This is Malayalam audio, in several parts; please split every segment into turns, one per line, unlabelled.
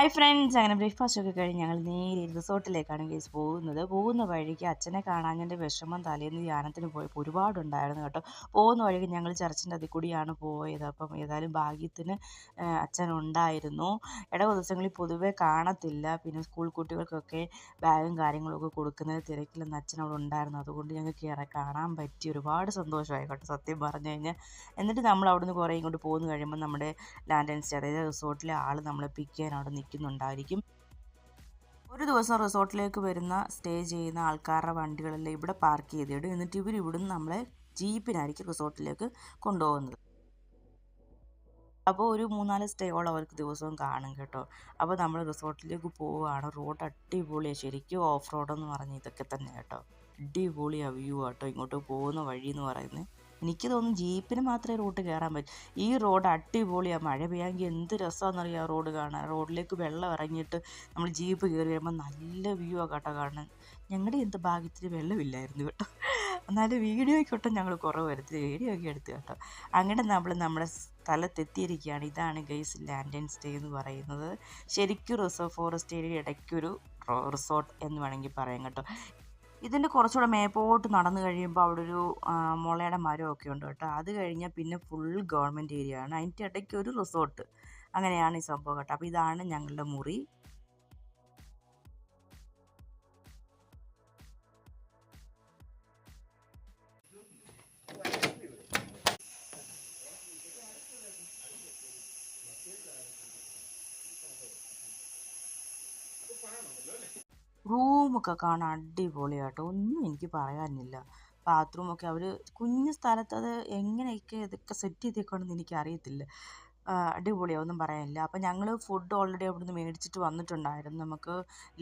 ഹായ് ഫ്രണ്ട്സ്, അങ്ങനെ ബ്രേക്ക്ഫാസ്റ്റ് ഒക്കെ കഴിഞ്ഞ് ഞങ്ങൾ നേരെ റിസോർട്ടിലേക്കാണ് ഗൈസ് പോകുന്നത്. പോകുന്ന വഴിക്ക് അച്ഛനെ കാണാഞ്ഞതിൻ്റെ വിഷമം തലേന്ന് ധ്യാനത്തിന് പോയപ്പോൾ ഒരുപാടുണ്ടായിരുന്നു കേട്ടോ. പോകുന്ന വഴിക്ക് ഞങ്ങൾ ചർച്ചിൻ്റെ അതിൽ കൂടിയാണ് പോയത്. അപ്പം ഏതായാലും ഭാഗ്യത്തിന് അച്ഛനുണ്ടായിരുന്നു. ദിവസങ്ങളിൽ പൊതുവേ കാണത്തില്ല. പിന്നെ സ്കൂൾ കുട്ടികൾക്കൊക്കെ ബാഗും കാര്യങ്ങളൊക്കെ കൊടുക്കുന്നത് തിരക്കിലൊന്നും അച്ഛൻ അവിടെ ഉണ്ടായിരുന്നു. അതുകൊണ്ട് ഞങ്ങൾക്ക് ഏറെ കാണാൻ പറ്റി. ഒരുപാട് സന്തോഷമായി കേട്ടോ സത്യം പറഞ്ഞു കഴിഞ്ഞാൽ. എന്നിട്ട് നമ്മൾ അവിടുന്ന് കുറേ ഇങ്ങോട്ട് പോകുന്നു കഴിയുമ്പോൾ നമ്മുടെ ലാൻഡ് ആൻഡ് സ്റ്റേ, അതായത് റിസോർട്ടിലെ ആൾ നമ്മളെ പിക്ക് ചെയ്യാൻ അവിടെ നിൽക്കുന്നുണ്ടായിരിക്കും. ഒരു ദിവസം റിസോർട്ടിലേക്ക് വരുന്ന സ്റ്റേ ചെയ്യുന്ന ആൾക്കാരുടെ വണ്ടികളെല്ലാം ഇവിടെ പാർക്ക് ചെയ്തിടും. എന്നിട്ട് ഇവിടുന്ന് നമ്മളെ ജീപ്പിനായിരിക്കും റിസോർട്ടിലേക്ക് കൊണ്ടുപോകുന്നത്. അപ്പോൾ ഒരു 3-4 സ്റ്റേയോളം അവർക്ക് ദിവസവും കാണും കേട്ടോ. അപ്പോൾ നമ്മൾ റിസോർട്ടിലേക്ക് പോവുകയാണ്. റോഡ് അടിപൊളിയാണ്, ശരിക്കും ഓഫ് റോഡെന്ന് പറഞ്ഞാൽ ഇതൊക്കെ തന്നെ കേട്ടോ. അടിപൊളിയാണ് വ്യൂ കേട്ടോ ഇങ്ങോട്ട് പോകുന്ന വഴി എന്ന് പറയുന്നത്. എനിക്ക് തോന്നുന്നു ജീപ്പിന് മാത്രമേ റൂട്ട് കയറാൻ പറ്റൂ. ഈ റോഡ് അടിപൊളിയാണ്. മഴ പെയ്യാമെങ്കിൽ എന്ത് രസമാണെന്നറിയാം ആ റോഡ് കാണാൻ. റോഡിലേക്ക് വെള്ളം ഇറങ്ങിയിട്ട് നമ്മൾ ജീപ്പ് കയറി വരുമ്പോൾ നല്ല വ്യൂ ആണ് കേട്ടോ കാണാൻ. ഞങ്ങളുടെ എന്ത് ഭാഗ്യത്തിന് വെള്ളമില്ലായിരുന്നു കേട്ടോ. എന്നാലും വീഡിയോയ്ക്കൊട്ടും ഞങ്ങൾ കുറവ് വരുത്തി വീഡിയോ ഒക്കെ എടുത്തു കേട്ടോ. അങ്ങനെ നമ്മൾ നമ്മുടെ സ്ഥലത്തെത്തിയിരിക്കുകയാണ്. ഇതാണ് ഗൈസ് ലാൻഡ് ആൻഡ് സ്റ്റേ എന്ന് പറയുന്നത്. ശരിക്കും റിസർവ് ഫോറസ്റ്റ് ഏരിയ ഇടയ്ക്കൊരു റിസോർട്ട് എന്ന് വേണമെങ്കിൽ പറയാം കേട്ടോ. ഇതിൻ്റെ കുറച്ചുകൂടെ മേപ്പോട്ട് നടന്നു കഴിയുമ്പോൾ അവിടെ ഒരു മുളയുടെ മരമൊക്കെ ഉണ്ട് കേട്ടോ. അത് കഴിഞ്ഞാൽ പിന്നെ ഫുൾ ഗവൺമെൻറ് ഏരിയ ആണ്. അതിൻ്റെ ഇടയ്ക്ക് ഒരു റിസോർട്ട്. അങ്ങനെയാണ് ഈ സംഭവം കേട്ടോ. അപ്പോൾ ഇതാണ് ഞങ്ങളുടെ മുറി. റൂമൊക്കെ കാണാൻ അടിപൊളിയാട്ടോ, ഒന്നും എനിക്ക് പറയാനില്ല. ബാത്റൂമൊക്കെ അവർ കുഞ്ഞു സ്ഥലത്ത് അത് എങ്ങനെയൊക്കെ ഇതൊക്കെ സെറ്റ് ചെയ്തേക്കാണെന്ന് എനിക്കറിയത്തില്ല. അടിപൊളിയാണ്, ഒന്നും പറയാനില്ല. അപ്പം ഞങ്ങൾ ഫുഡ് ഓൾറെഡി അവിടുന്ന് മേടിച്ചിട്ട് വന്നിട്ടുണ്ടായിരുന്നു. നമുക്ക്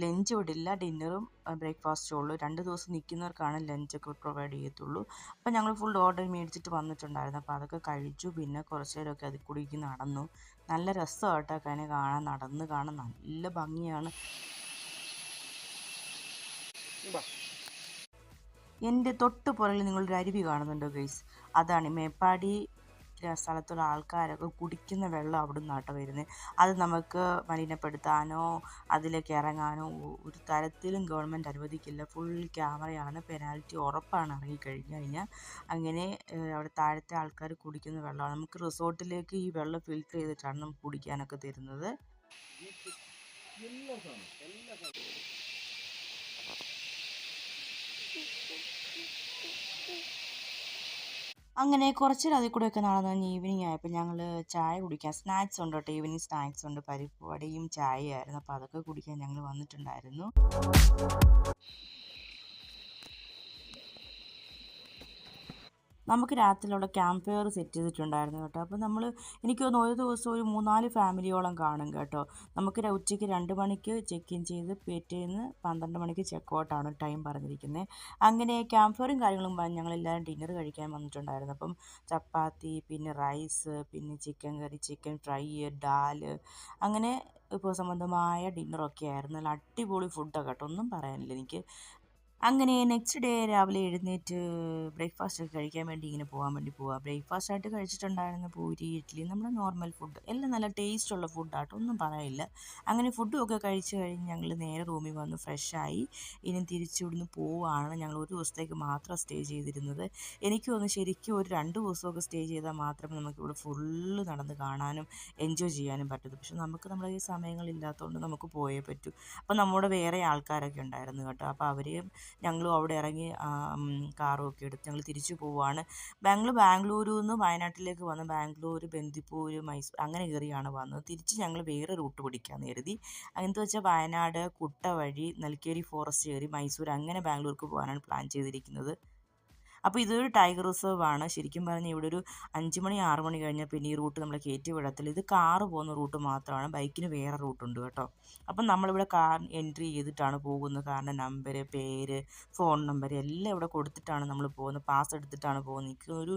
ലഞ്ച് വിടില്ല, ഡിന്നറും ബ്രേക്ക്ഫാസ്റ്റും ഉള്ളൂ. 2 ദിവസം നിൽക്കുന്നവർക്കാണ് ലഞ്ചൊക്കെ പ്രൊവൈഡ് ചെയ്യത്തുള്ളൂ. അപ്പം ഞങ്ങൾ ഫുഡ് ഓർഡർ മേടിച്ചിട്ട് വന്നിട്ടുണ്ടായിരുന്നു. അപ്പോൾ അതൊക്കെ കഴിച്ചു. പിന്നെ കുറച്ച് നേരമൊക്കെ അതിൽ കൂടി നടന്നു. നല്ല രസമായിട്ടോ അതിനെ കാണാൻ, നടന്ന് കാണാൻ നല്ല ഭംഗിയാണ്. എൻ്റെ തൊട്ട് പുറകിൽ നിങ്ങളൊരു അരുവി കാണുന്നുണ്ടോ ഗൈസ്? അതാണ് മേപ്പാടി സ്ഥലത്തുള്ള ആൾക്കാരൊക്കെ കുടിക്കുന്ന വെള്ളം അവിടെ നിന്നാട്ടോ വരുന്നത്. അത് നമുക്ക് മലിനപ്പെടുത്താനോ അതിലേക്ക് ഇറങ്ങാനോ ഒരു തരത്തിലും ഗവൺമെൻറ് അനുവദിക്കില്ല. ഫുൾ ക്യാമറയാണ്, പെനാൽറ്റി ഉറപ്പാണ് ഇറങ്ങിക്കഴിഞ്ഞു കഴിഞ്ഞാൽ. അങ്ങനെ അവിടെ താഴത്തെ ആൾക്കാർ കുടിക്കുന്ന വെള്ളമാണ്. നമുക്ക് റിസോർട്ടിലേക്ക് ഈ വെള്ളം ഫിൽറ്റർ ചെയ്തിട്ടാണ് നമുക്ക് കുടിക്കാനൊക്കെ തരുന്നത്. അങ്ങനെ കുറച്ച് അതിൽ കൂടെയൊക്കെ നടന്നു കഴിഞ്ഞ് ഈവനിങ് ആയപ്പോൾ ഞങ്ങൾ ചായ കുടിക്കാൻ സ്നാക്സ് ഉണ്ട് കേട്ടോ. ഈവനിങ് സ്നാക്സ് ഉണ്ട്, പരിപ്പ് വടയും ചായയായിരുന്നു. അപ്പോൾ അതൊക്കെ കുടിക്കാൻ ഞങ്ങൾ വന്നിട്ടുണ്ടായിരുന്നു. നമുക്ക് രാത്രിയിലുള്ള ക്യാമ്പ് ഫയർ സെറ്റ് ചെയ്തിട്ടുണ്ടായിരുന്നു കേട്ടോ. അപ്പോൾ എനിക്ക് തോന്നുന്നു ഒരു ദിവസം ഒരു 3-4 ഫാമിലിയോളം കാണും കേട്ടോ. നമുക്ക് ഉച്ചയ്ക്ക് 2 മണിക്ക് ചെക്ക് ഇൻ ചെയ്ത് പിറ്റേന്ന് 12 മണിക്ക് ചെക്ക് ഔട്ടാണ് ടൈം പറഞ്ഞിരിക്കുന്നത്. അങ്ങനെ ക്യാമ്പ് ഫയറും കാര്യങ്ങളും ഞങ്ങളെല്ലാവരും ഡിന്നർ കഴിക്കാൻ വന്നിട്ടുണ്ടായിരുന്നു. അപ്പം ചപ്പാത്തി, പിന്നെ റൈസ്, പിന്നെ ചിക്കൻ കറി, ചിക്കൻ ഫ്രൈ, ഡാല്, അങ്ങനെ സംബന്ധമായ ഡിന്നറൊക്കെ ആയിരുന്നു. നല്ല അടിപൊളി ഫുഡാണ് കേട്ടോ, ഒന്നും പറയാനില്ല എനിക്ക്. അങ്ങനെ നെക്സ്റ്റ് ഡേ രാവിലെ എഴുന്നേറ്റ് ബ്രേക്ക്ഫാസ്റ്റ് ഒക്കെ കഴിക്കാൻ വേണ്ടി ഇങ്ങനെ പോകാൻ വേണ്ടി പോവുക. ബ്രേക്ക്ഫാസ്റ്റായിട്ട് കഴിച്ചിട്ടുണ്ടായിരുന്ന പൂരി, ഇഡ്ഡലി, നമ്മുടെ നോർമൽ ഫുഡ് എല്ലാം നല്ല ടേസ്റ്റുള്ള ഫുഡാട്ടോ, ഒന്നും പറയാനില്ല. അങ്ങനെ ഫുഡും ഒക്കെ കഴിച്ച് കഴിഞ്ഞ് ഞങ്ങൾ നേരെ റൂമിൽ വന്ന് ഫ്രഷായി ഇനി തിരിച്ചിവിടുന്ന് പോവുകയാണ്. ഞങ്ങൾ ഒരു ദിവസത്തേക്ക് മാത്രം സ്റ്റേ ചെയ്തിരുന്നത്. എനിക്ക് തോന്നുന്നു ശരിക്കും ഒരു 2 ദിവസമൊക്കെ സ്റ്റേ ചെയ്താൽ മാത്രമേ നമുക്കിവിടെ ഫുള്ള് നടന്ന് കാണാനും എൻജോയ് ചെയ്യാനും പറ്റത്തുള്ളൂ. പക്ഷെ നമുക്ക് നമ്മുടെ ഈ സമയങ്ങളില്ലാത്തതുകൊണ്ട് നമുക്ക് പോയേ പറ്റൂ. അപ്പം നമ്മുടെ വേറെ ആൾക്കാരൊക്കെ ഉണ്ടായിരുന്നു കേട്ടോ. അപ്പോൾ ഞങ്ങളും അവിടെ ഇറങ്ങി കാറും ഒക്കെ എടുത്ത് ഞങ്ങൾ തിരിച്ചു പോവുകയാണ്. ബാംഗ്ലൂരിൽ നിന്ന് വയനാട്ടിലേക്ക് വന്ന് ബാംഗ്ലൂർ, ബന്ദിപ്പൂർ, മൈസൂർ അങ്ങനെ കയറിയാണ് വന്നത്. തിരിച്ച് ഞങ്ങൾ വേറെ റൂട്ട് പിടിക്കാമെന്ന് കരുതി. അങ്ങനത്തെ വെച്ചാൽ വയനാട്, കുട്ട വഴി, നെൽക്കേരി ഫോറസ്റ്റ് കയറി മൈസൂർ, അങ്ങനെ ബാംഗ്ലൂർക്ക് പോകാനാണ് പ്ലാൻ ചെയ്തിരിക്കുന്നത്. അപ്പോൾ ഇതൊരു ടൈഗർ റിസർവ് ആണ്. ശരിക്കും പറഞ്ഞാൽ ഇവിടെ ഒരു 5 മണി 6 മണി കഴിഞ്ഞാൽ പിന്നെ ഈ റൂട്ട് നമ്മളെ കയറ്റി വിടത്തില്ല. ഇത് കാറ് പോകുന്ന റൂട്ട് മാത്രമാണ്, ബൈക്കിന് വേറെ റൂട്ടുണ്ട് കേട്ടോ. അപ്പം നമ്മളിവിടെ കാർ എൻട്രി ചെയ്തിട്ടാണ് പോകുന്നത്. കാറിൻ്റെ നമ്പർ, പേര്, ഫോൺ നമ്പർ എല്ലാം ഇവിടെ കൊടുത്തിട്ടാണ് നമ്മൾ പോകുന്നത്. പാസ് എടുത്തിട്ടാണ് പോകുന്നത്. എനിക്ക് ഒരു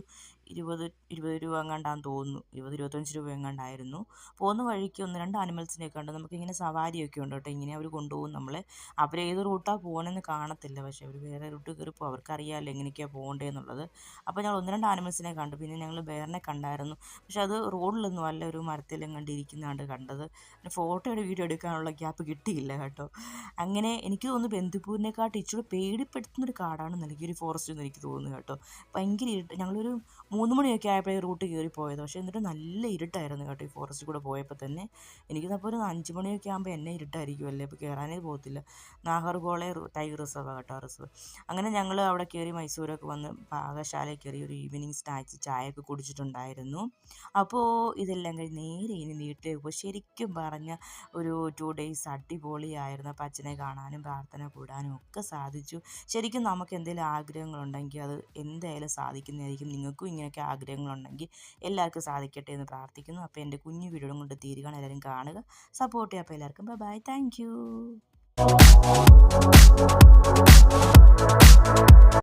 20 രൂപ എങ്ങാണ്ടാന്ന് തോന്നുന്നു, 20-25 രൂപ എങ്ങാണ്ടായിരുന്നു. പോകുന്ന വഴിക്ക് 1-2 ആനിമൽസിനെയൊക്കെ ഉണ്ട്. നമുക്കിങ്ങനെ സവാരിയൊക്കെ ഉണ്ട് കേട്ടോ. ഇങ്ങനെ അവർ കൊണ്ടുപോകും നമ്മളെ. അവരേത് റൂട്ടാണ് പോകുന്നതെന്ന് കാണത്തില്ല, പക്ഷേ അവർ വേറെ റൂട്ട് കയറിപ്പോൾ അവർക്കറിയാമല്ലോ എങ്ങനെയൊക്കെയാണ് പോകേണ്ടത് പോകണ്ടേ എന്നുള്ളത്. അപ്പോൾ ഞങ്ങൾ 1-2 ആനിമൽസിനെ കണ്ടു. പിന്നെ ഞങ്ങൾ ബെയറിനെ കണ്ടായിരുന്നു. പക്ഷെ അത് റോഡിലൊന്നും അല്ല, ഒരു മരത്തിലും കണ്ടിരിക്കുന്നതാണ് കണ്ടത്. പിന്നെ ഫോട്ടോയുടെ വീഡിയോ എടുക്കാനുള്ള ഗ്യാപ്പ് കിട്ടിയില്ല കേട്ടോ. അങ്ങനെ എനിക്ക് തോന്നുന്നു ബന്ദിപ്പൂരിനെക്കാട്ടി ഇച്ചിരി പേടിപ്പെടുത്തുന്നൊരു കാടാണ് നൽകിയൊരു ഫോറസ്റ്റ് എന്ന് എനിക്ക് തോന്നുന്നു കേട്ടോ. ഭയങ്കര ഇരുട്ട്. ഞങ്ങളൊരു 3 മണിയൊക്കെ ആയപ്പോഴേ റൂട്ട് കയറി പോയത്. പക്ഷേ എന്നിട്ട് നല്ല ഇരുട്ടായിരുന്നു കേട്ടോ ഈ ഫോറസ്റ്റിൽ കൂടെ പോയപ്പോൾ തന്നെ. എനിക്കിതപ്പോൾ ഒരു 5 മണിയൊക്കെ ആകുമ്പോൾ എന്നെ ഇരുട്ടായിരിക്കുമല്ലേ, അപ്പോൾ കയറാനേ പോകത്തില്ല. നാഹർഗോളെ ടൈഗർ റിസർവ് കേട്ടോ, റിസർവ്. അങ്ങനെ ഞങ്ങൾ അവിടെ കയറി മൈസൂരൊക്കെ വന്ന് പാകശാലയിൽ കയറി ഒരു ഈവനിങ് സ്നാക്സ് ചായയൊക്കെ കുടിച്ചിട്ടുണ്ടായിരുന്നു. അപ്പോൾ ഇതെല്ലാം കഴിഞ്ഞ് നേരെ ഇനി വീട്ടിലേക്ക് പോയി. ശരിക്കും പറഞ്ഞ ഒരു 2 ഡേയ്സ് അടിപൊളിയായിരുന്നു. അപ്പോൾ അച്ഛനെ കാണാനും പ്രാർത്ഥന കൂടാനും ഒക്കെ സാധിച്ചു. ശരിക്കും നമുക്ക് എന്തെങ്കിലും ആഗ്രഹങ്ങളുണ്ടെങ്കിൽ അത് എന്തായാലും സാധിക്കുന്നതായിരിക്കും. നിങ്ങൾക്കും ഇങ്ങനെയൊക്കെ ആഗ്രഹങ്ങളുണ്ടെങ്കിൽ എല്ലാവർക്കും സാധിക്കട്ടെ എന്ന് പ്രാർത്ഥിക്കുന്നു. അപ്പോൾ എൻ്റെ കുഞ്ഞു വീഡിയോ കൊണ്ട് തീരുകയാണ്. എല്ലാവരും കാണുക, സപ്പോർട്ട് ചെയ്യുക. അപ്പോൾ എല്ലാവർക്കും ബൈ, താങ്ക് യു.